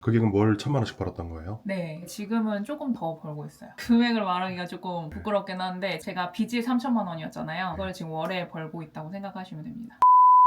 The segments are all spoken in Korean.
그게 그럼 월 1,000만 원씩 벌었던 거예요? 네, 지금은 조금 더 벌고 있어요. 금액을 말하기가 조금 부끄럽긴 한데 제가 빚이 3천만 원이었잖아요. 그걸 지금 월에 벌고 있다고 생각하시면 됩니다.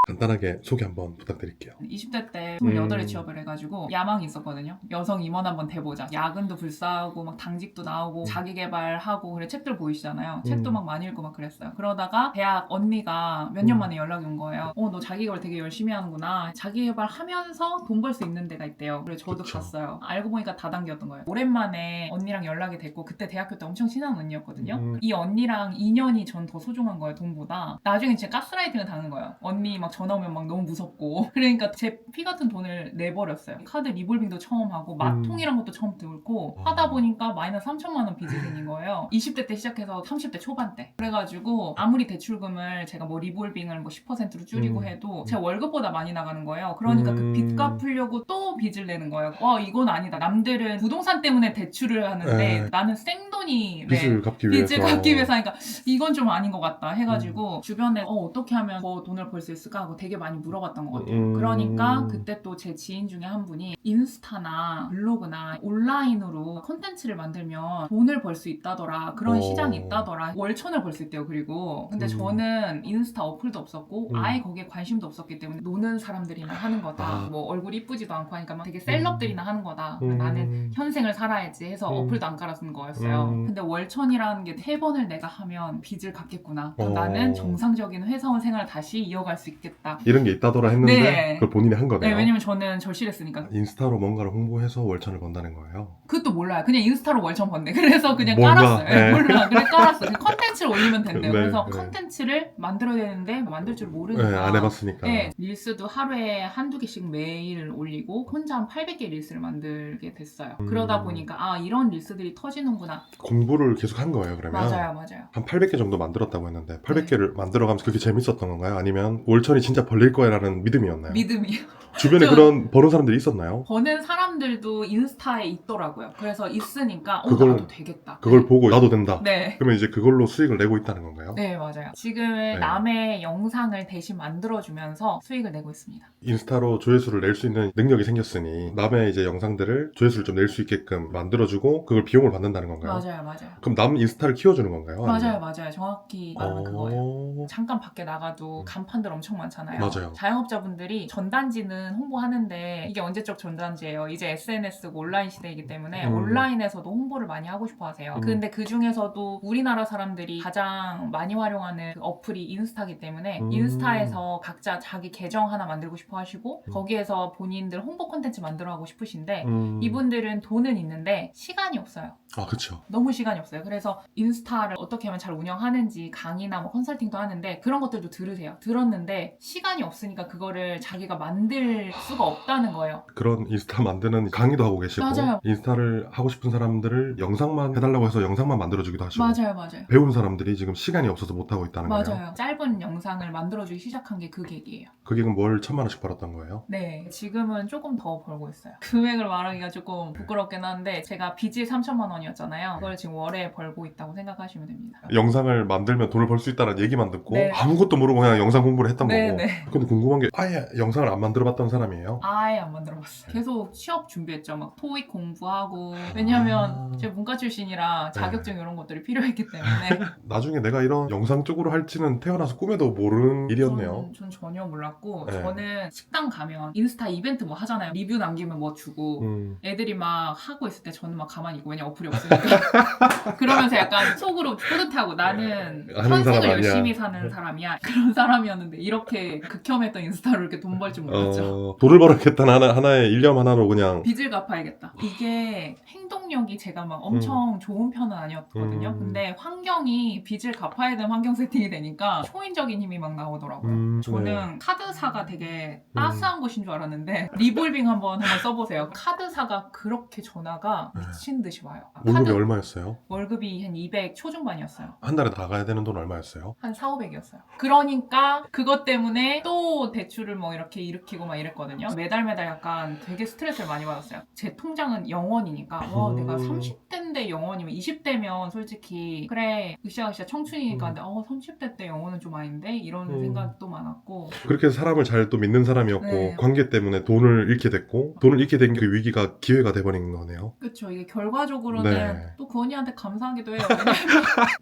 간단하게 소개 한번 부탁드릴게요. 20대 때 28에 취업을 해가지고 야망이 있었거든요. 여성 임원 한번 돼보자. 야근도 불사하고 막 당직도 나오고 자기 개발하고 그래 책들 보이시잖아요. 책도 막 많이 읽고 막 그랬어요. 그러다가 대학 언니가 몇 년 만에 연락이 온 거예요. 너 자기 개발 되게 열심히 하는구나. 자기 개발 하면서 돈 벌 수 있는 데가 있대요. 그래서 저도 그쵸. 갔어요. 알고 보니까 다단계였던 거예요. 오랜만에 언니랑 연락이 됐고 그때 대학교 때 엄청 친한 언니였거든요. 이 언니랑 인연이 전 더 소중한 거예요. 돈보다. 나중에 진짜 가스라이팅을 당한 거예요. 언니 막 전화 오면 막 너무 무섭고 그러니까 제 피 같은 돈을 내버렸어요. 카드 리볼빙도 처음 하고 마통이란 것도 처음 들고 하다 보니까 마이너스 3천만 원 빚이 생긴 거예요. 20대 때 시작해서 30대 초반 때. 그래가지고 아무리 대출금을 제가 뭐 리볼빙을 뭐 10%로 줄이고 해도 제 월급보다 많이 나가는 거예요. 그러니까 그 빚 갚으려고 또 빚을 내는 거예요. 와 이건 아니다. 남들은 부동산 때문에 대출을 하는데 나는 생돈이 빚을 갚기 위해서. 빚을 갚기 위해서 하니까 이건 좀 아닌 것 같다 해가지고 주변에 어떻게 하면 더 돈을 벌 수 있을까 하고 되게 많이 물어봤던 것 같아요. 그러니까 그때 또 제 지인 중에 한 분이 인스타나 블로그나 온라인으로 콘텐츠를 만들면 돈을 벌 수 있다더라. 그런 시장이 있다더라. 월천을 벌 수 있대요. 그리고 근데 저는 인스타 어플도 없었고 아예 거기에 관심도 없었기 때문에 노는 사람들이나 하는 거다. 뭐 얼굴 이쁘지도 않고 하니까 막 되게 셀럽들이나 하는 거다. 나는 현생을 살아야지 해서 어플도 안 깔아준 거였어요. 근데 월천이라는 게 3번을 내가 하면 빚을 갚겠구나. 그럼 나는 정상적인 회사원 생활을 다시 이어갈 수 있겠다. 이런 게 있다더라 했는데 네. 그걸 본인이 한 거네요. 네, 왜냐면 저는 절실했으니까. 인스타로 뭔가를 홍보해서 월천을 번다는 거예요. 그것도 몰라요. 그냥 인스타로 월천 번대. 그래서 그냥 뭔가, 깔았어요. 네. 몰라. 그래 깔았어요. 컨텐츠를 올리면 된대요. 네, 그래서 네. 컨텐츠를 만들어야 되는데 만들 줄 모르니까. 네, 안 해봤으니까. 네, 릴스도 하루에 한두 개씩 매일 올리고 혼자 한 800개 릴스를 만들게 됐어요. 그러다 보니까 아 이런 릴스들이 터지는구나. 공부를 계속 한 거예요, 그러면? 맞아요. 한 800개 정도 만들었다고 했는데 800개를 만들어가면서 그렇게 재밌었던 건가요? 아니면 월천이 진짜 벌릴 거야라는 믿음이었나요? 믿음이요. 주변에 그런 버는 사람들이 있었나요? 버는 사람들도 인스타에 있더라고요. 그래서 있으니까 나도 되겠다. 그걸 보고 나도 된다. 네. 그러면 이제 그걸로 수익을 내고 있다는 건가요? 네, 맞아요. 지금은 남의 영상을 대신 만들어주면서 수익을 내고 있습니다. 인스타로 조회수를 낼 수 있는 능력이 생겼으니 남의 이제 영상들을 조회수를 좀 낼 수 있게끔 만들어주고 그걸 비용을 받는다는 건가요? 맞아요. 그럼 남 인스타를 키워주는 건가요? 맞아요. 정확히 말하면 그거예요. 잠깐 밖에 나가도 간판들 엄청 많잖아요. 맞아요. 자영업자분들이 전단지는 홍보하는데 이게 언제적 전단지예요. 이제 SNS고 온라인 시대이기 때문에 온라인에서도 홍보를 많이 하고 싶어 하세요. 근데 그 중에서도 우리나라 사람들이 가장 많이 활용하는 그 어플이 인스타기 때문에 인스타에서 각자 자기 계정 하나 만들고 싶어 하시고 거기에서 본인들 홍보 콘텐츠 만들어 하고 싶으신데 이분들은 돈은 있는데 시간이 없어요. 아, 그쵸. 너무 시간이 없어요. 그래서 인스타를 어떻게 하면 잘 운영하는지 강의나 뭐 컨설팅도 하는데 그런 것들도 들으세요. 들었는데 시간이 없으니까 그거를 자기가 만들 수가 없다는 거예요. 그런 인스타 만드는 강의도 하고 계시고 맞아요. 인스타를 하고 싶은 사람들을 영상만 해달라고 해서 영상만 만들어주기도 하시고 맞아요. 배운 사람들이 지금 시간이 없어서 못하고 있다는 거예요. 맞아요. 짧은 영상을 만들어주기 시작한 게 그 계기예요. 그게 그럼 월 1,000만 원씩 벌었던 거예요? 네, 지금은 조금 더 벌고 있어요. 금액을 말하기가 조금 부끄럽긴 한데 제가 빚이 3천만 원이었잖아요. 그걸 지금 월에 벌고 있다고 생각하시면 됩니다. 영상을 만들면 돈을 벌 수 있다는 얘기만 듣고 네. 아무것도 모르고 그냥 영상 공부를 했던 거고. 네. 근데 궁금한 게 아예 영상을 안 만들어봤던 사람이에요? 아예 안 만들어봤어요. 계속 취업 준비했죠. 막 토익 공부하고. 왜냐하면 제가 문과 출신이라 자격증 이런 것들이 필요했기 때문에. 나중에 내가 이런 영상 쪽으로 할지는 태어나서 꿈에도 모르는 일이었네요. 전 전혀 몰랐고 네. 저는 식당 가면 인스타 이벤트 뭐 하잖아요. 리뷰 남기면 뭐 주고 애들이 막 하고 있을 때 저는 막 가만히 있고 왜냐 어플이 없으니까 그러면서 약간 속으로 뿌듯하고 나는 하는 사람 현생을 아니야. 열심히 사는 사람이야. 그런 사람이었는데 이렇게 극혐했던 인스타로 이렇게 돈 벌 줄 몰랐죠. 돈을 벌었겠다는 하나의 일념 하나로 그냥 빚을 갚아야겠다. 이게 행동력이 제가 막 엄청 좋은 편은 아니었거든요. 근데 환경이 빚을 갚아야 되는 환경 세팅이 되니까 초인적인 힘이 막 나오더라고요. 저는 카드사가 되게 따스한 곳인 줄 알았는데 리볼빙 한번 써보세요. 카드사가 그렇게 전화가 미친 듯이 와요. 월급이 얼마였어요? 월급이 한 200 초중반이었어요. 한 달에 나가야 되는 돈 얼마였어요? 한 4, 500이었어요. 그러니까 그것 때문에 때문에 또 대출을 뭐 이렇게 일으키고 막 이랬거든요. 매달 약간 되게 스트레스를 많이 받았어요. 제 통장은 0원이니까 와 내가 30대인데 0원이면 20대면 솔직히 그래 으쌰으쌰 청춘이니까 근데 30대 때 0원은 좀 아닌데 이런 생각도 많았고 그렇게 해서 사람을 잘 또 믿는 사람이었고 네. 관계 때문에 돈을 잃게 됐고 돈을 잃게 된 그 위기가 기회가 돼버린 거네요. 그쵸. 이게 결과적으로는 네. 또 구원이한테 감사하기도 해요. 왜냐면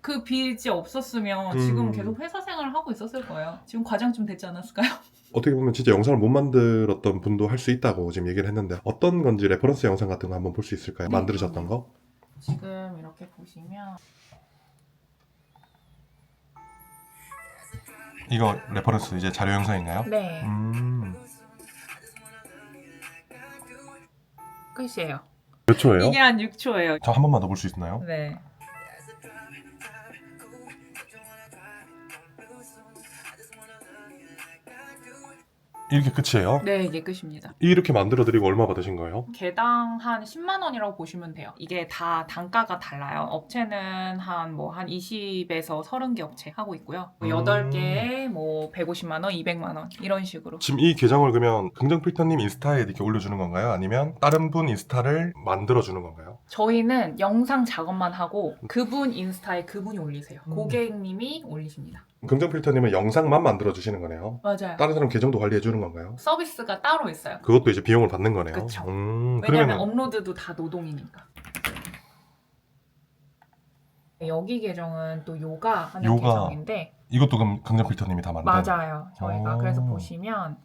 그 빚이 없었으면 지금 계속 회사 생활을 하고 있었을 거예요. 지금 과장 좀 됐지 않았을까요? 어떻게 보면 진짜 영상을 못 만들었던 분도 할 수 있다고 지금 얘기를 했는데 어떤 건지 레퍼런스 영상 같은 거 한번 볼 수 있을까요? 네, 만들으셨던 거? 지금 이렇게 보시면 이거 레퍼런스 이제 자료 영상인가요? 네. 끝이에요. 몇 초예요? 이게 한 6초예요. 저 한 번만 더 볼 수 있나요? 네. 이렇게 끝이에요? 네, 이게 끝입니다. 이렇게 만들어드리고 얼마 받으신 거예요? 개당 한 10만 원이라고 보시면 돼요. 이게 다 단가가 달라요. 업체는 한 20에서 30개 업체 하고 있고요. 8개에 150만 원, 200만 원 이런 식으로. 지금 이 계정을 그러면 긍정필터님 인스타에 이렇게 올려주는 건가요? 아니면 다른 분 인스타를 만들어주는 건가요? 저희는 영상 작업만 하고 그분 인스타에 그분이 올리세요. 고객님이 올리십니다. 긍정필터님은 영상만 만들어주시는 거네요. 맞아요. 다른 사람 계정도 관리해주는 건가요? 서비스가 따로 있어요. 그것도 이제 비용을 받는 거네요. 그쵸. 그러면 왜냐면 업로드도 다 노동이니까. 여기 계정은 또 요가 하는 요가. 계정인데 이것도 그럼 긍정필터님이 다 만든? 맞아요. 저희가 오. 그래서 보시면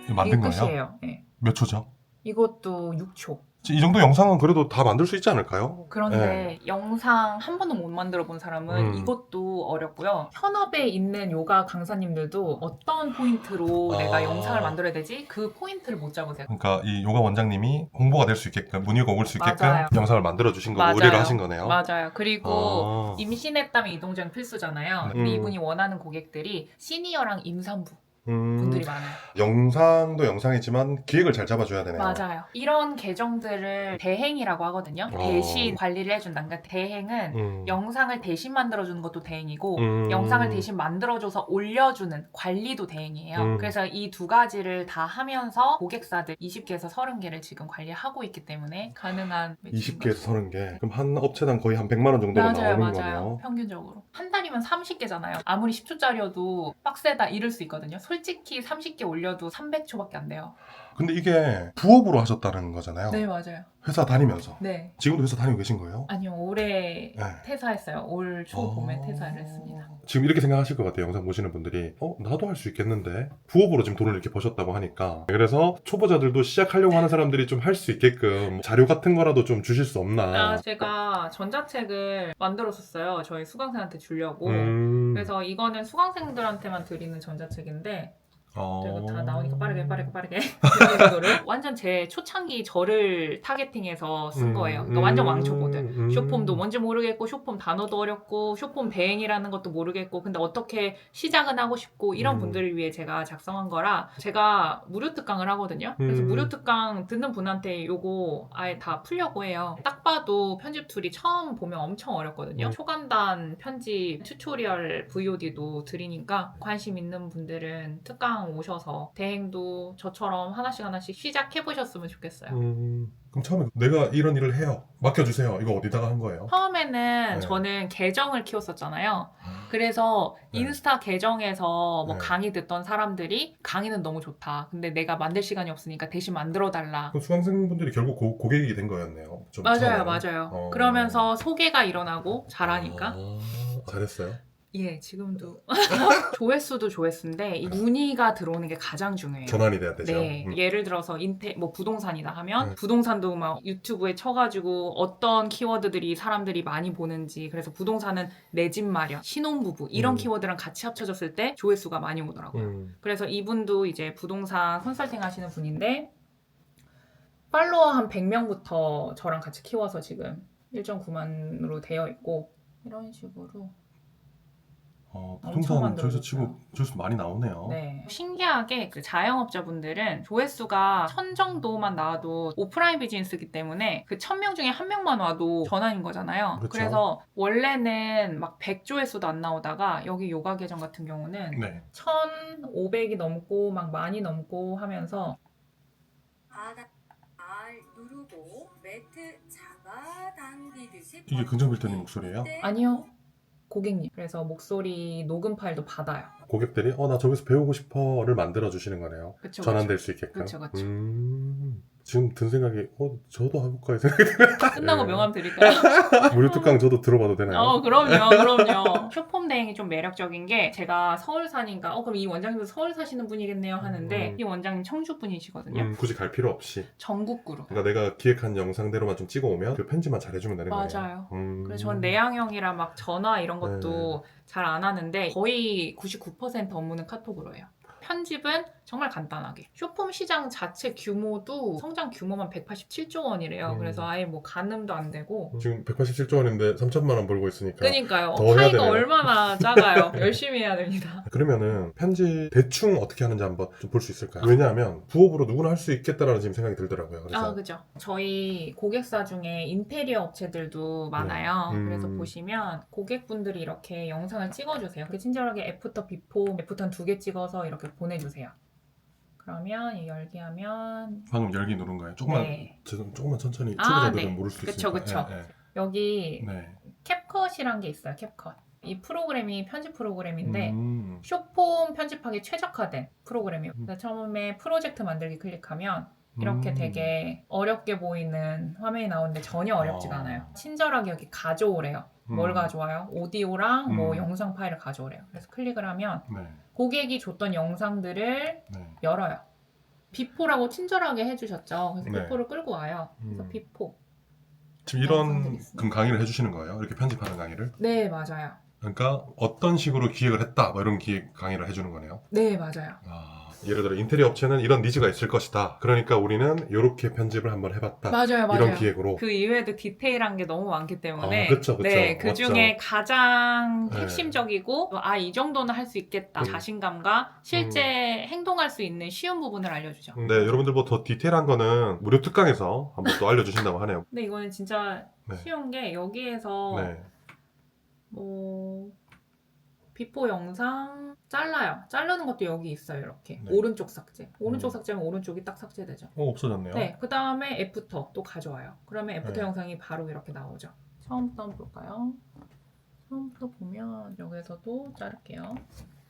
이거 만든 이게 거예요? 끝이에요. 네. 몇 초죠? 이것도 6초. 이 정도 영상은 그래도 다 만들 수 있지 않을까요? 그런데 네. 영상 한 번도 못 만들어 본 사람은 이것도 어렵고요. 현업에 있는 요가 강사님들도 어떤 포인트로 내가 영상을 만들어야 되지? 그 포인트를 못 잡으세요. 그러니까 이 요가 원장님이 홍보가 될 수 있게끔 문의가 올 수 있게끔 맞아요. 영상을 만들어 주신 거고 맞아요. 의뢰를 하신 거네요. 맞아요. 그리고 아. 임신했다면 이동장 필수잖아요. 네. 근데 이분이 원하는 고객들이 시니어랑 임산부 분들이 많아요. 영상도 영상이지만 기획을 잘 잡아줘야 되네요. 맞아요. 이런 계정들을 대행이라고 하거든요. 대신 관리를 해준다. 그러니까 대행은 영상을 대신 만들어주는 것도 대행이고 영상을 대신 만들어줘서 올려주는 관리도 대행이에요. 그래서 이 두 가지를 다 하면서 고객사들 20개에서 30개를 지금 관리하고 있기 때문에 가능한 20개에서 30개. 그럼 한 업체당 거의 한 100만 원 정도가 맞아요, 나오는 맞아요. 거네요. 평균적으로. 한 달이면 30개잖아요. 아무리 10초짜리여도 빡세다 이럴 수 있거든요. 솔직히 30개 올려도 300초밖에 안 돼요. 근데 이게 부업으로 하셨다는 거잖아요. 네, 맞아요. 회사 다니면서. 네. 지금도 회사 다니고 계신 거예요? 아니요, 올해 네. 퇴사했어요. 올 초봄에 퇴사를 했습니다. 지금 이렇게 생각하실 것 같아요. 영상 보시는 분들이 나도 할 수 있겠는데 부업으로 지금 돈을 이렇게 버셨다고 하니까 그래서 초보자들도 시작하려고 하는 사람들이 좀 할 수 있게끔 자료 같은 거라도 좀 주실 수 없나. 제가 전자책을 만들었었어요. 저희 수강생한테 주려고. 그래서 이거는 수강생들한테만 드리는 전자책인데 이거 다 나오니까 빠르게 이거를 완전 제 초창기 저를 타겟팅해서 쓴 거예요. 그러니까 완전 왕초보들. 쇼폼도 뭔지 모르겠고 쇼폼 단어도 어렵고 쇼폼 대행이라는 것도 모르겠고 근데 어떻게 시작은 하고 싶고 이런 분들을 위해 제가 작성한 거라 제가 무료 특강을 하거든요. 그래서 무료 특강 듣는 분한테 요거 아예 다 풀려고 해요. 딱 봐도 편집 툴이 처음 보면 엄청 어렵거든요. 초간단 편집 튜토리얼 VOD도 드리니까 관심 있는 분들은 특강 오셔서 대행도 저처럼 하나씩 시작해보셨으면 좋겠어요. 그럼 처음에 내가 이런 일을 해요. 맡겨주세요. 이거 어디다가 한 거예요? 처음에는 네. 저는 계정을 키웠었잖아요. 그래서 인스타 계정에서 뭐 네. 강의 듣던 사람들이 강의는 너무 좋다. 근데 내가 만들 시간이 없으니까 대신 만들어달라. 그럼 수강생분들이 결국 고객이 된 거였네요. 좀 맞아요, 처음에는. 맞아요. 그러면서 소개가 일어나고 잘하니까. 잘했어요? 예, 지금도. 조회수도 조회수인데 이 문의가 들어오는 게 가장 중요해요. 전환이 돼야 되죠. 네, 예를 들어서 부동산이다 하면 네. 부동산도 막 유튜브에 쳐가지고 어떤 키워드들이 사람들이 많이 보는지 그래서 부동산은 내 집 마련, 신혼부부 이런 키워드랑 같이 합쳐졌을 때 조회수가 많이 오더라고요. 그래서 이분도 이제 부동산 컨설팅 하시는 분인데 팔로워 한 100명부터 저랑 같이 키워서 지금 1.9만으로 되어 있고 이런 식으로 부동산 저기서 만들어줬어요. 치고 조회수 많이 나오네요. 네. 신기하게 그 자영업자분들은 조회수가 1000 정도만 나와도 오프라인 비즈니스이기 때문에 그 1000명 중에 1명만 와도 전환인 거잖아요. 그렇죠. 그래서 원래는 막 100조회수도 안 나오다가 여기 요가 계정 같은 경우는 네. 1500이 넘고 막 많이 넘고 하면서 바닥 알 누르고 매트 잡아당기듯이 이게 긍정빌터님 목소리예요? 아니요. 고객님. 그래서 목소리 녹음 파일도 받아요. 고객들이 나 저기서 배우고 싶어를 만들어 주시는 거네요. 그쵸, 전환될 수 있게끔. 그쵸. 지금 든 생각이 저도 해볼까 이 생각이 끝나고 네. 명함 드릴까요? 무료 특강 저도 들어봐도 되나요? 그럼요. 쇼폼대행이 좀 매력적인 게 제가 서울 사니까 그럼 이 원장님도 서울 사시는 분이겠네요 하는데 이 원장님 청주 분이시거든요. 굳이 갈 필요 없이. 전국구로. 그러니까 내가 기획한 영상대로만 좀 찍어오면 그 편집만 잘해주면 되는 거예요. 맞아요. 그래서 전 내향형이라 막 전화 이런 것도 잘 안 하는데 거의 99% 업무는 카톡으로 해요. 편집은 정말 간단하게. 쇼폼 시장 자체 규모도 성장 규모만 187조 원이래요. 그래서 아예 뭐 가늠도 안 되고. 지금 187조 원인데 3천만 원 벌고 있으니까. 그러니까요. 더 해야 파이가 되네요. 얼마나 작아요. 열심히 해야 됩니다. 그러면은 편집 대충 어떻게 하는지 한번 좀 볼 수 있을까요? 왜냐하면 부업으로 누구나 할 수 있겠다라는 지금 생각이 들더라고요. 그래서 그죠. 저희 고객사 중에 인테리어 업체들도 많아요. 그래서 보시면 고객분들이 이렇게 영상을 찍어주세요. 이렇게 친절하게 애프터, 비포, 애프터는 2개 찍어서 이렇게 보내주세요. 그러면 이 열기 하면 방금 열기 누른 거예요. 조금만 네. 조금만 천천히 아, 초보자들은 네. 모를 수 그쵸, 있으니까. 그쵸. 네. 여기 네. 캡컷이란 게 있어요. 캡컷. 이 프로그램이 편집 프로그램인데 음. 쇼폼 편집하기 최적화된 프로그램이에요. 그래서 처음에 프로젝트 만들기 클릭하면 이렇게 되게 어렵게 보이는 화면이 나오는데 전혀 어렵지가 않아요. 친절하게 여기 가져오래요. 뭘 가져와요? 오디오랑 뭐 영상 파일을 가져오래요. 그래서 클릭을 하면 네. 고객이 줬던 영상들을 네. 열어요. 비포라고 친절하게 해주셨죠. 그래서 네. 비포를 끌고 와요. 그래서 비포. 지금 영상들이 이런 있습니다. 강의를 해주시는 거예요? 이렇게 편집하는 강의를? 네, 맞아요. 그러니까 어떤 식으로 기획을 했다 뭐 이런 기획 강의를 해주는 거네요. 네, 맞아요. 예를 들어 인테리어 업체는 이런 니즈가 있을 것이다. 그러니까 우리는 이렇게 편집을 한번 해봤다. 맞아요. 이런 기획으로. 그 이외에도 디테일한 게 너무 많기 때문에 그쵸. 네, 그 맞죠. 중에 가장 네. 핵심적이고 이 정도는 할 수 있겠다 자신감과 실제 행동할 수 있는 쉬운 부분을 알려주죠. 네, 여러분들 뭐 더 디테일한 거는 무료 특강에서 한번 또 알려주신다고 하네요. 근데 이거는 진짜 네. 쉬운 게 여기에서 네. 뭐 비포 영상 잘라요. 자르는 것도 여기 있어요. 이렇게 네. 오른쪽 삭제. 오른쪽 삭제하면 오른쪽이 딱 삭제되죠. 없어졌네요. 네, 그 다음에 애프터 또 가져와요. 그러면 애프터 네. 영상이 바로 이렇게 나오죠. 처음부터 한번 볼까요? 처음부터 보면 여기서도 자를게요.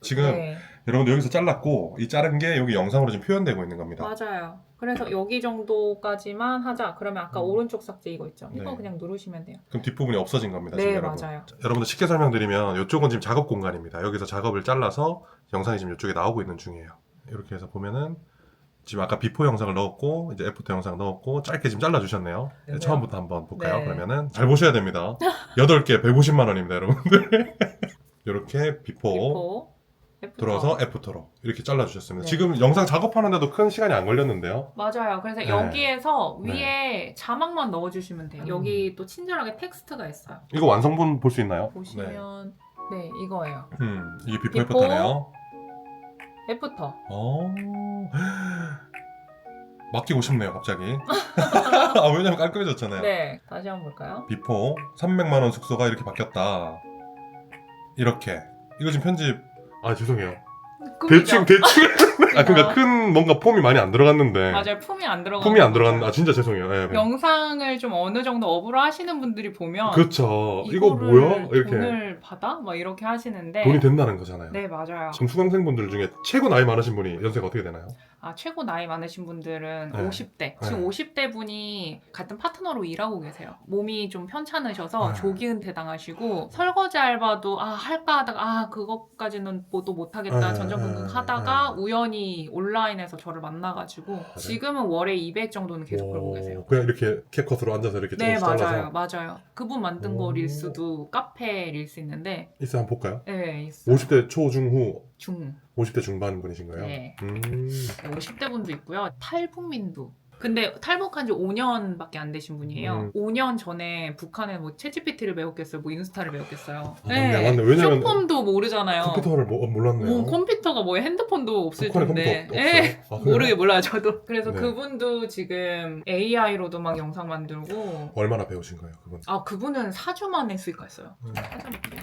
지금 네, 여러분들 여기서 잘랐고 이 자른 게 여기 영상으로 지금 표현되고 있는 겁니다. 맞아요. 그래서 여기 정도까지만 하자. 그러면 아까 오른쪽 삭제 이거 있죠? 이거 네. 그냥 누르시면 돼요. 그럼 뒷부분이 없어진 겁니다. 네, 지금 여러분. 맞아요. 여러분들 쉽게 설명드리면 이쪽은 지금 작업 공간입니다. 여기서 작업을 잘라서 영상이 지금 이쪽에 나오고 있는 중이에요. 이렇게 해서 보면은 지금 아까 비포 영상을 넣었고 이제 애프터 영상 넣었고 짧게 지금 잘라주셨네요. 네. 처음부터 한번 볼까요? 네. 그러면은 잘 보셔야 됩니다. 8개 150만 원입니다, 여러분들. 이렇게 비포 애프터. 들어서 애프터로 이렇게 잘라주셨습니다. 네. 지금 영상 작업하는데도 큰 시간이 안 걸렸는데요. 맞아요. 그래서 네. 여기에서 네. 위에 자막만 넣어주시면 돼요. 여기 또 친절하게 텍스트가 있어요. 이거 완성본 볼 수 있나요? 보시면 네, 이거예요. 이게 비포 비포. 애프터네요. 애프터. 맡기고 싶네요, 갑자기. 왜냐면 깔끔해졌잖아요. 네, 다시 한번 볼까요? 비포 300만 원 숙소가 이렇게 바뀌었다. 이렇게. 이거 지금 편집. 죄송해요. 꿈이죠. 대충. 그러니까 큰 뭔가 폼이 많이 안 들어갔는데. 맞아요. 품이 안 들어가. 폼이 안 들어갔는데. 진짜 죄송해요. 네. 영상을 좀 어느 정도 업으로 하시는 분들이 보면 그렇죠. 이거 이거를 뭐야? 이렇게. 돈을 받아? 막 이렇게 하시는데 돈이 된다는 거잖아요. 네, 맞아요. 지금 수강생분들 중에 최고 나이 많으신 분이 연세가 어떻게 되나요? 최고 나이 많으신 분들은 네. 50대. 지금 네. 50대 분이 같은 파트너로 일하고 계세요. 몸이 좀 편찮으셔서 네. 조기은퇴 당하시고 설거지 알바도 할까 하다가 그것까지는 뭐도 못하겠다 네. 전전긍긍 하다가 우연히 온라인에서 저를 만나가지고 지금은 월에 200 정도는 계속 벌고 계세요. 그냥 이렇게 캡컷으로 앉아서 이렇게 네, 조금씩 잘라서. 맞아요. 그분 만든 거 오. 릴스도 카페 릴스 있는데 있어요, 한번 볼까요? 네, 있어요. 50대 초중후, 중. 50대 중반 분이신 거예요? 네. 음. 50대 분도 있고요. 탈북민도 근데 탈북한 지 5년밖에 안 되신 분이에요. 5년 전에 북한에 뭐 챗GPT를 배웠겠어요, 뭐 인스타를 배웠겠어요. 맞네. 왜냐면 쇼폼도 모르잖아요. 컴퓨터를 몰랐네요. 컴퓨터가 뭐예요? 핸드폰도 없을 북한에 텐데. 컴퓨터 없어요? 아, 그래요? 몰라요, 저도. 그래서 네. 그분도 지금 AI로도 막 영상 만들고. 얼마나 배우신 거예요, 그분? 그분은 4주 만에 수익화했어요. 음. 찾아볼게요.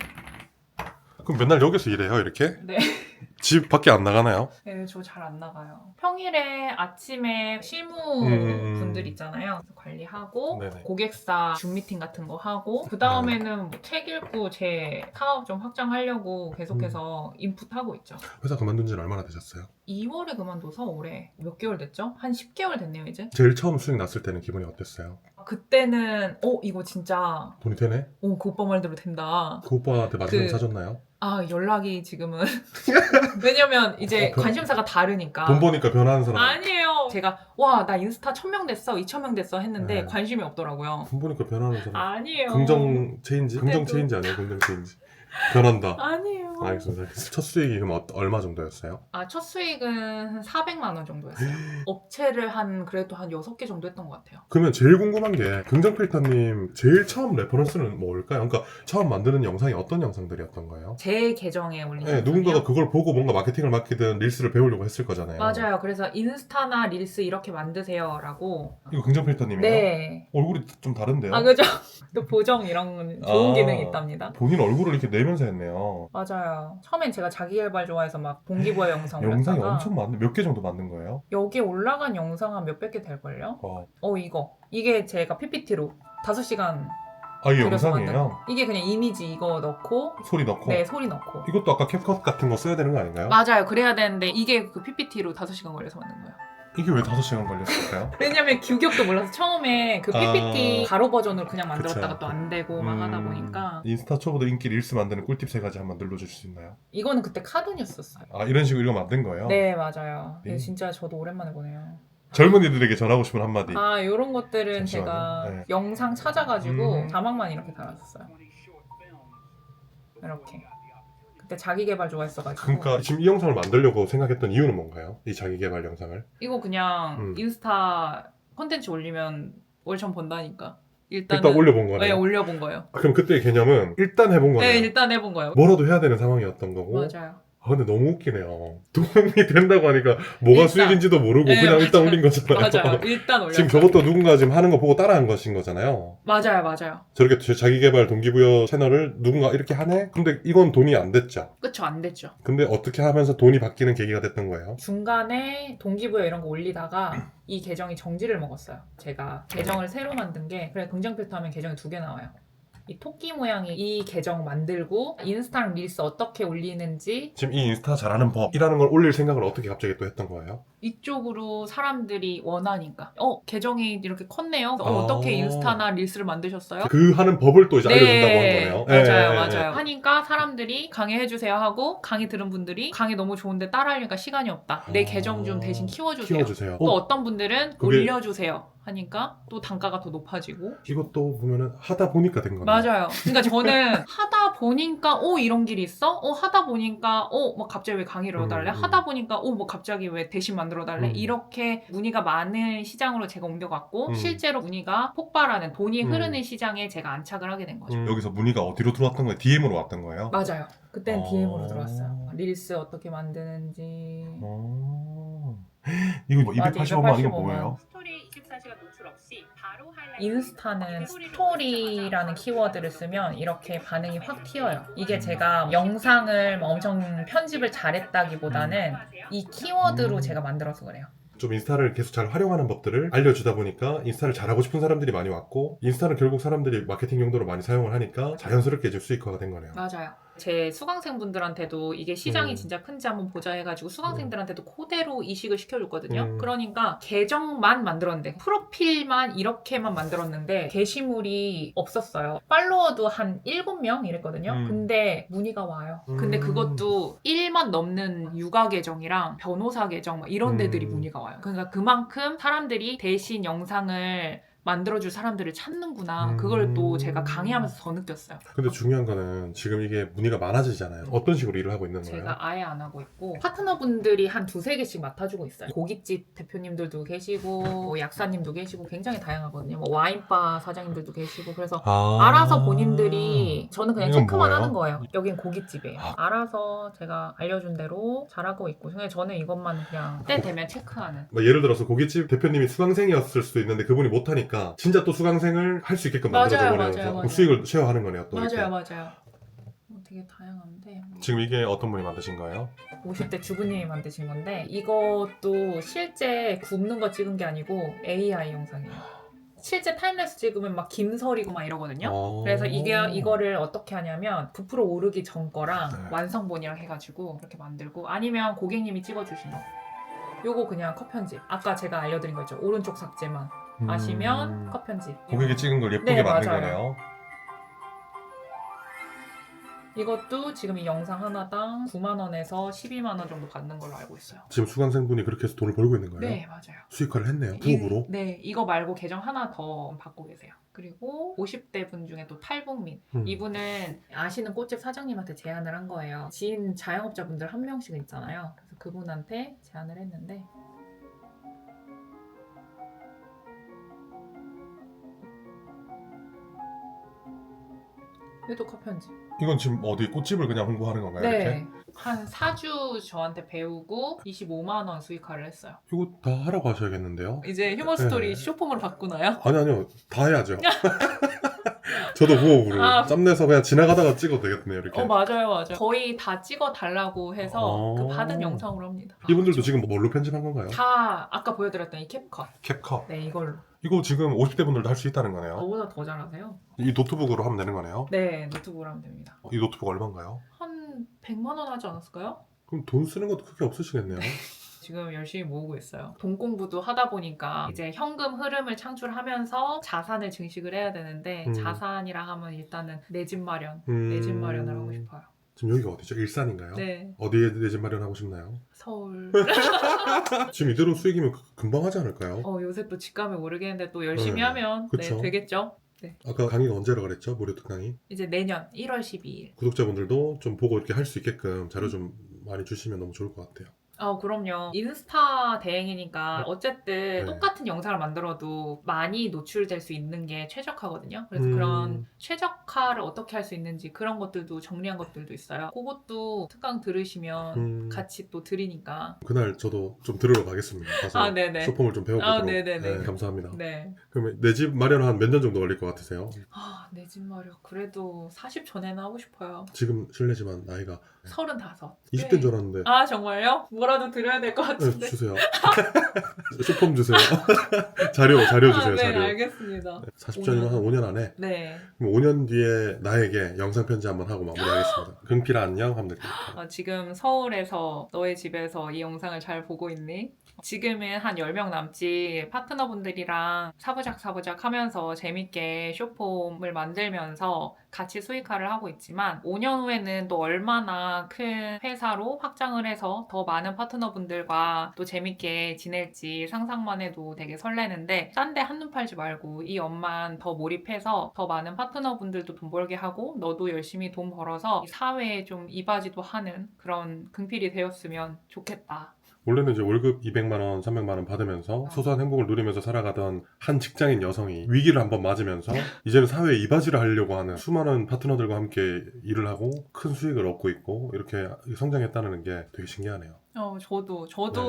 그럼 맨날 여기서 일해요, 이렇게? 네. 집 밖에 안 나가나요? 네, 저 잘 안 나가요. 평일에 아침에 실무 분들 있잖아요. 그래서 관리하고 네네. 고객사 줌 미팅 같은 거 하고 그 다음에는 뭐 책 읽고 제 사업 좀 확장하려고 계속해서 인풋하고 있죠. 회사 그만둔 지는 얼마나 되셨어요? 2월에 그만둬서 올해 몇 개월 됐죠? 한 10개월 됐네요, 이제. 제일 처음 수익 났을 때는 기분이 어땠어요? 그때는 이거 진짜 돈이 되네? 그 오빠 말대로 된다. 그 오빠한테 맛있는 거 그- 사줬나요? 연락이 지금은 왜냐면 이제 변- 관심사가 다르니까. 돈 버니까 변하는 사람. 아니에요. 제가 나 인스타 1000명 됐어, 2000명 됐어 했는데 네. 관심이 없더라고요. 돈 버니까 변하는 사람. 아니에요. 긍정 체인지? 긍정 그래도- 체인지 아니에요? 긍정 체인지. 변한다. 아니에요. 알겠습니다. 첫 수익이 그럼 얼마 정도였어요? 첫 수익은 한 400만 원 정도였어요. 업체를 그래도 한 6개 정도 했던 것 같아요. 그러면 제일 궁금한 게 긍정필터님 제일 처음 레퍼런스는 뭘까요? 그러니까 처음 만드는 영상이 어떤 영상들이었던 거예요? 제 계정에 올린 네, 영상이요? 누군가가 그걸 보고 뭔가 마케팅을 맡기든 릴스를 배우려고 했을 거잖아요. 맞아요. 그래서 인스타나 릴스 이렇게 만드세요라고. 이거 긍정필터님이에요? 네. 얼굴이 좀 다른데요? 그죠? 또 보정 이런 건 좋은 기능이 있답니다. 본인 얼굴을 이렇게 내면서 했네요. 맞아요. 처음엔 제가 자기개발 좋아해서 막 동기부여 영상 영상이 올렸다가 엄청 많네. 몇 개 정도 만든 거예요? 여기 올라간 영상 한 몇백 개 될걸요? 이게 제가 PPT로 5시간 이게 그래서 영상이에요? 이게 그냥 이미지 이거 넣고 소리 넣고? 네, 소리 넣고. 이것도 아까 캡컷 같은 거 써야 되는 거 아닌가요? 맞아요. 그래야 되는데 이게 그 PPT로 5시간 걸려서 만든 거예요. 이게 왜 5시간 걸렸을까요? 왜냐면 규격도 몰라서 처음에 그 PPT 가로 버전으로 그냥 만들었다가 그쵸. 또 안 되고 막 하다 보니까 인스타 초보들 인기 릴스 만드는 꿀팁 3가지 한번 눌러주실 수 있나요? 이거는 그때 카툰이었었어요. 이런 식으로 이거 만든 거예요? 네, 맞아요. 네. 진짜 저도 오랜만에 보네요. 젊은이들에게 전하고 싶은 한마디. 요런 것들은 잠시만요. 제가 네. 영상 찾아가지고 음. 자막만 이렇게 달았었어요. 이렇게. 그때 자기 개발 좋아했어가지고. 그러니까 지금 이 영상을 만들려고 생각했던 이유는 뭔가요? 이 자기 개발 영상을? 이거 그냥 음. 인스타 콘텐츠 올리면 월천 번다니까. 일단 올려본 거네요. 네, 올려본 거예요. 그럼 그때의 개념은 일단 해본 거네요. 네, 일단 해본 거예요. 뭐라도 해야 되는 상황이었던 거고. 맞아요. 근데 너무 웃기네요. 돈이 된다고 하니까 뭐가 일단. 수익인지도 모르고 네, 그냥 일단 맞아요. 올린 거잖아요. 맞아요. 일단 올렸어요. 지금 저것도 누군가 지금 하는 거 보고 따라한 것인 거잖아요. 맞아요. 저렇게 자기개발 동기부여 채널을 누군가 이렇게 하네? 근데 이건 돈이 안 됐죠. 그쵸, 안 됐죠. 근데 어떻게 하면서 돈이 바뀌는 계기가 됐던 거예요? 중간에 동기부여 이런 거 올리다가 이 계정이 정지를 먹었어요. 제가 계정을 새로 만든 게 그래 긍정 필터 하면 계정이 2개 나와요. 이 토끼 모양의 이 계정 만들고 인스타랑 릴스 어떻게 올리는지 지금 이 인스타 잘하는 법이라는 걸 올릴 생각을 어떻게 갑자기 또 했던 거예요? 이쪽으로 사람들이 원하니까 계정이 이렇게 컸네요. 아. 어떻게 인스타나 릴스를 만드셨어요? 그 하는 법을 또 이제 알려준다고 한 거네요. 맞아요. 하니까 사람들이 강의해주세요 하고 강의 들은 분들이 강의 너무 좋은데 따라하려니까 시간이 없다. 내 계정 좀 대신 키워주세요. 또 어떤 분들은 그게- 올려주세요 하니까 또 단가가 더 높아지고. 이것도 보면은 하다 보니까 된 거네요. 맞아요. 그러니까 저는 하다 보니까 이런 길이 있어? 하다 보니까 뭐 갑자기 왜 강의를 넣어달래? 하다 보니까 뭐 갑자기 왜 대신 만들어달래? 이렇게 문의가 많은 시장으로 제가 옮겨갔고 실제로 문의가 폭발하는 돈이 흐르는 시장에 제가 안착을 하게 된 거죠. 여기서 문의가 어디로 들어왔던 거예요? DM으로 왔던 거예요? 맞아요. 그때는 DM으로 들어왔어요. 릴스 어떻게 만드는지. 이거 뭐 맞아, 285만 이거 285만. 뭐예요? 스토리 24시간 노출 없이 바로 하이라이트. 인스타는 스토리라는 키워드를 쓰면 이렇게 반응이 확 튀어요. 이게 제가 영상을 뭐 엄청 편집을 잘했다기보다는 이 키워드로 제가 만들어서 그래요. 좀 인스타를 계속 잘 활용하는 법들을 알려주다 보니까 인스타를 잘하고 싶은 사람들이 많이 왔고 인스타는 결국 사람들이 마케팅 용도로 많이 사용을 하니까 자연스럽게 이제 수익화가 된 거네요. 맞아요. 제 수강생분들한테도 이게 시장이 음. 진짜 큰지 한번 보자 해가지고 수강생들한테도 그대로 이식을 시켜줬거든요. 음. 그러니까 계정만 만들었는데 프로필만 이렇게만 만들었는데 게시물이 없었어요. 팔로워도 한 7명 이랬거든요. 근데 문의가 와요. 근데 그것도 1만 넘는 육아 계정이랑 변호사 계정 막 이런 데들이 문의가 와요. 그러니까 그만큼 사람들이 대신 영상을 만들어줄 사람들을 찾는구나. 그걸 또 제가 강의하면서 더 느꼈어요. 근데 중요한 거는 지금 이게 문의가 많아지잖아요. 어떤 식으로 일을 하고 있는 거예요? 제가 아예 안 하고 있고 파트너분들이 한 두세 개씩 맡아주고 있어요. 고깃집 대표님들도 계시고 뭐 약사님도 계시고 굉장히 다양하거든요. 뭐 와인바 사장님들도 계시고 그래서 알아서 본인들이 저는 그냥 이건 체크만 뭐예요? 하는 거예요. 여긴 고깃집이에요. 알아서 제가 알려준 대로 잘하고 있고 그냥 저는 이것만 그냥 때 되면 체크하는. 뭐 예를 들어서 고깃집 대표님이 수강생이었을 수도 있는데 그분이 못하니까 진짜 또 수강생을 할 수 있게끔 맞아요, 만들어줘 맞아요, 버리면서 맞아요. 수익을 쉐어하는 거네요. 또 이렇게. 맞아요. 되게 다양한데 지금 이게 어떤 분이 만드신 거예요? 50대 주부님이 만드신 건데 이것도 실제 굽는 거 찍은 게 아니고 AI 영상이에요. 실제 타임랩스 찍으면 막 김설이고 막 이러거든요. 그래서 이거를 어떻게 하냐면 부풀어 오르기 전 거랑 네. 완성본이랑 해가지고 그렇게 만들고 아니면 고객님이 찍어주신 거 요거 그냥 컷 편집 아까 제가 알려드린 거 있죠. 오른쪽 삭제만 하시면 컷 편집 고객이 찍은 걸 예쁘게 네, 만든 맞아요. 거네요. 이것도 지금 이 영상 하나당 9만 원에서 12만 원 정도 받는 걸로 알고 있어요. 지금 수강생분이 그렇게 해서 돈을 벌고 있는 거예요? 네, 맞아요. 수익화를 했네요. 부업으로? 네, 이거 말고 계정 하나 더 받고 계세요. 그리고 50대 분 중에 또 탈북민. 이분은 아시는 꽃집 사장님한테 제안을 한 거예요. 지인 자영업자분들 한 명씩은 있잖아요. 그래서 그분한테 제안을 했는데 얘도 컷 편집. 이건 지금 어디 꽃집을 그냥 홍보하는 건가요? 네. 이렇게? 한 4주 저한테 배우고 25만 원 수익화를 했어요. 이거 다 하라고 하셔야겠는데요? 이제 휴머스토리 네. 쇼폼으로 바꾸나요? 아니요. 다 해야죠. 저도 부업으로 아. 짬내서 그냥 지나가다가 찍어도 되겠네요. 이렇게. 맞아요. 거의 다 찍어 달라고 해서 그 받은 영상으로 합니다. 이분들도 지금 뭘로 편집한 건가요? 다 아까 보여드렸던 이 캡컷. 캡컷. 네, 이걸로. 이거 지금 50대 분들도 할 수 있다는 거네요. 저보다 더 잘하세요. 이 노트북으로 하면 되는 거네요. 네, 노트북으로 하면 됩니다. 이 노트북 얼마인가요? 한 100만 원 하지 않았을까요? 그럼 돈 쓰는 것도 크게 없으시겠네요. 지금 열심히 모으고 있어요. 돈 공부도 하다 보니까 이제 현금 흐름을 창출하면서 자산을 증식을 해야 되는데 자산이라 하면 일단은 내 집 마련, 내 집 마련을 하고 싶어요. 지금 여기가 어디죠? 일산인가요? 네, 어디에 내 집 마련하고 싶나요? 서울. 지금 이대로 수익이면 금방 하지 않을까요? 요새 또 집값이 오르겠는데 또 열심히 네, 하면 그쵸. 네, 되겠죠? 아까 강의가 언제라고 그랬죠? 무료 특강이? 이제 내년 1월 12일. 구독자분들도 좀 보고 이렇게 할 수 있게끔 자료 좀 많이 주시면 너무 좋을 것 같아요. 그럼요. 인스타 대행이니까 어쨌든 네. 똑같은 영상을 만들어도 많이 노출될 수 있는 게 최적화거든요. 그래서 음. 그런 최적화를 어떻게 할 수 있는지 그런 것들도 정리한 것들도 있어요. 그것도 특강 들으시면 같이 또 드리니까. 그날 저도 좀 들으러 가겠습니다. 가서 네네. 쇼폼을 좀 배워보도록. 네네네. 네, 감사합니다. 네. 그러면 내 집 마련 한 몇 년 정도 걸릴 것 같으세요? 내 집 마련. 그래도 40 전에는 하고 싶어요. 지금 실례지만 나이가 35. 20대인 줄 알았는데. 정말요? 뭐라도 드려야 될 것 네, 같은데. 주세요. 쇼폼 주세요. 자료 주세요. 네, 자료. 알겠습니다. 40전이면 한 5년 안에. 네. 그럼 5년 뒤에 나에게 영상 편지 한번 하고 마무리하겠습니다. 긍필아 안녕 하면 되겠다. 지금 서울에서 너의 집에서 이 영상을 잘 보고 있니? 지금은 한 10명 남짓 파트너분들이랑 사부작 하면서 재밌게 쇼폼을 만들면서 같이 수익화를 하고 있지만 5년 후에는 또 얼마나 큰 회사로 확장을 해서 더 많은 파트너분들과 또 재밌게 지낼지 상상만 해도 되게 설레는데 딴 데 한눈 팔지 말고 이 업만 더 몰입해서 더 많은 파트너분들도 돈 벌게 하고 너도 열심히 돈 벌어서 이 사회에 좀 이바지도 하는 그런 긍필이 되었으면 좋겠다. 원래는 이제 월급 200만 원, 300만 원 받으면서 소소한 행복을 누리면서 살아가던 한 직장인 여성이 위기를 한번 맞으면서 이제는 사회에 이바지를 하려고 하는 수많은 파트너들과 함께 일을 하고 큰 수익을 얻고 있고 이렇게 성장했다는 게 되게 신기하네요. 저도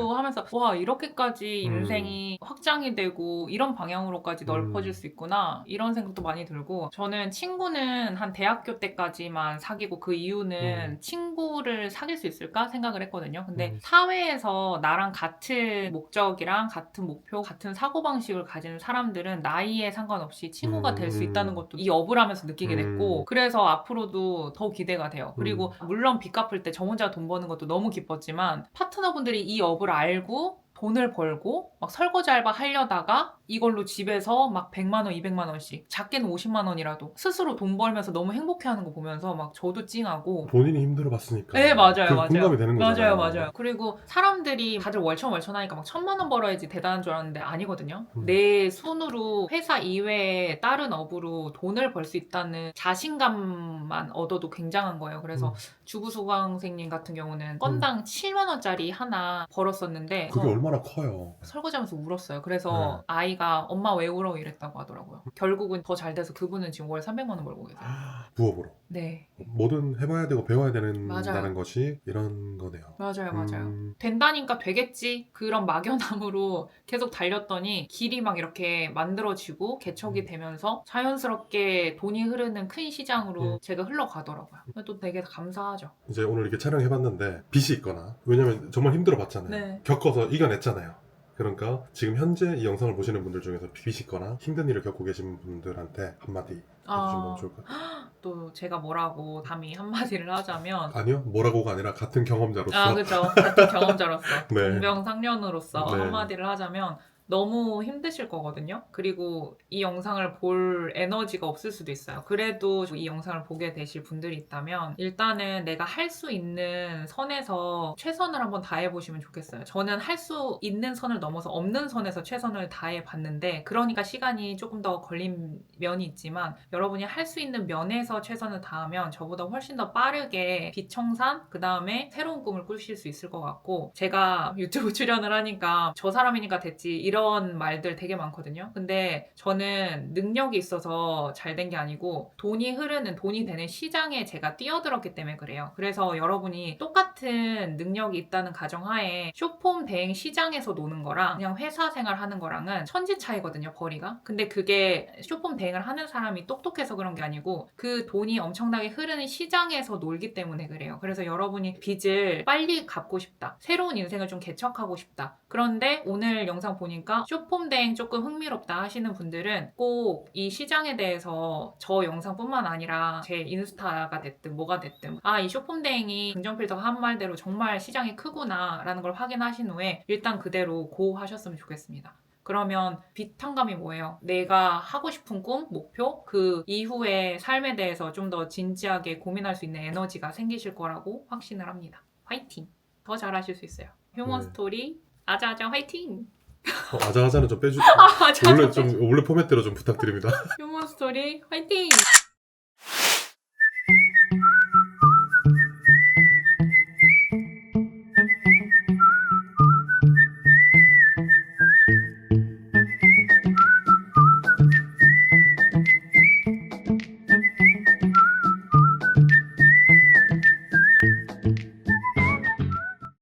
네. 하면서 와 이렇게까지 인생이 확장이 되고 이런 방향으로까지 넓어질 수 있구나 이런 생각도 많이 들고 저는 친구는 한 대학교 때까지만 사귀고 그 이후는 친구를 사귈 수 있을까 생각을 했거든요. 근데 사회에서 나랑 같은 목적이랑 같은 목표, 같은 사고방식을 가진 사람들은 나이에 상관없이 친구가 될 수 있다는 것도 이 업을 하면서 느끼게 됐고 그래서 앞으로도 더 기대가 돼요. 그리고 물론 빚 갚을 때 저 혼자 돈 버는 것도 너무 기뻤지만 파트너분들이 이 업을 알고 돈을 벌고 막 설거지 알바 하려다가 이걸로 집에서 막 100만 원, 200만 원씩 작게는 50만 원이라도 스스로 돈 벌면서 너무 행복해하는 거 보면서 막 저도 찡하고 본인이 힘들어봤으니까. 네, 맞아요, 그 맞아요. 공감이 되는 거잖아요. 맞아요. 그리고 사람들이 다들 월천월천하니까 막 1,000만 원 벌어야지 대단한 줄 알았는데 아니거든요. 음. 내 손으로 회사 이외에 다른 업으로 돈을 벌 수 있다는 자신감만 얻어도 굉장한 거예요. 그래서 주부 수강생님 같은 경우는 건당 7만 원짜리 하나 벌었었는데 그게 얼마나 커요. 설거지하면서 울었어요. 그래서 네. 아이가 엄마 왜 울어 이랬다고 하더라고요. 결국은 더 잘 돼서 그분은 지금 월 300만 원 벌고 계세요. 부업으로. 네. 뭐든 해봐야 되고 배워야 된다는 맞아요. 것이 이런 거네요. 맞아요. 된다니까 되겠지. 그런 막연함으로 계속 달렸더니 길이 막 이렇게 만들어지고 개척이 되면서 자연스럽게 돈이 흐르는 큰 시장으로 제가 흘러가더라고요. 또 되게 감사하죠. 이제 오늘 이렇게 촬영해봤는데 빚이 있거나 왜냐면 정말 힘들어봤잖아요. 네. 겪어서 이겨냈잖아요. 그러니까 지금 현재 이 영상을 보시는 분들 중에서 빚이 있거나 힘든 일을 겪고 계신 분들한테 한마디 해주시면 좋을 것 같아요. 또 제가 뭐라고 감히 한마디를 하자면 아니요, 뭐라고가 아니라 같은 경험자로서. 그렇죠. 같은 경험자로서 네. 동병상련으로서 네. 한마디를 하자면 너무 힘드실 거거든요. 그리고 이 영상을 볼 에너지가 없을 수도 있어요. 그래도 이 영상을 보게 되실 분들이 있다면 일단은 내가 할 수 있는 선에서 최선을 한번 다해보시면 좋겠어요. 저는 할 수 있는 선을 넘어서 없는 선에서 최선을 다해봤는데 그러니까 시간이 조금 더 걸린 면이 있지만 여러분이 할 수 있는 면에서 최선을 다하면 저보다 훨씬 더 빠르게 비청산 그 다음에 새로운 꿈을 꾸실 수 있을 것 같고 제가 유튜브 출연을 하니까 저 사람이니까 됐지 이런 말들 되게 많거든요. 근데 저는 능력이 있어서 잘 된 게 아니고 돈이 흐르는 돈이 되는 시장에 제가 뛰어들었기 때문에 그래요. 그래서 여러분이 똑같은 능력이 있다는 가정하에 쇼폼 대행 시장에서 노는 거랑 그냥 회사 생활 하는 거랑은 천지 차이거든요. 벌이가. 근데 그게 쇼폼 대행을 하는 사람이 똑똑해서 그런 게 아니고 그 돈이 엄청나게 흐르는 시장에서 놀기 때문에 그래요. 그래서 여러분이 빚을 빨리 갚고 싶다. 새로운 인생을 좀 개척하고 싶다. 그런데 오늘 영상 보니까 쇼폼 대행 조금 흥미롭다 하시는 분들은 꼭 이 시장에 대해서 저 영상뿐만 아니라 제 인스타가 됐든 뭐가 됐든 이 쇼폼 대행이 긍정필터가 한 말대로 정말 시장이 크구나 라는 걸 확인하신 후에 일단 그대로 고 하셨으면 좋겠습니다. 그러면 비탄감이 뭐예요? 내가 하고 싶은 꿈, 목표, 그 이후의 삶에 대해서 좀 더 진지하게 고민할 수 있는 에너지가 생기실 거라고 확신을 합니다. 화이팅! 더 잘하실 수 있어요. 휴먼 네. 스토리 아자아자 화이팅! 아자아자는 좀 빼주. 아자아자 원래 포맷대로 좀 부탁드립니다. 휴먼 스토리 화이팅!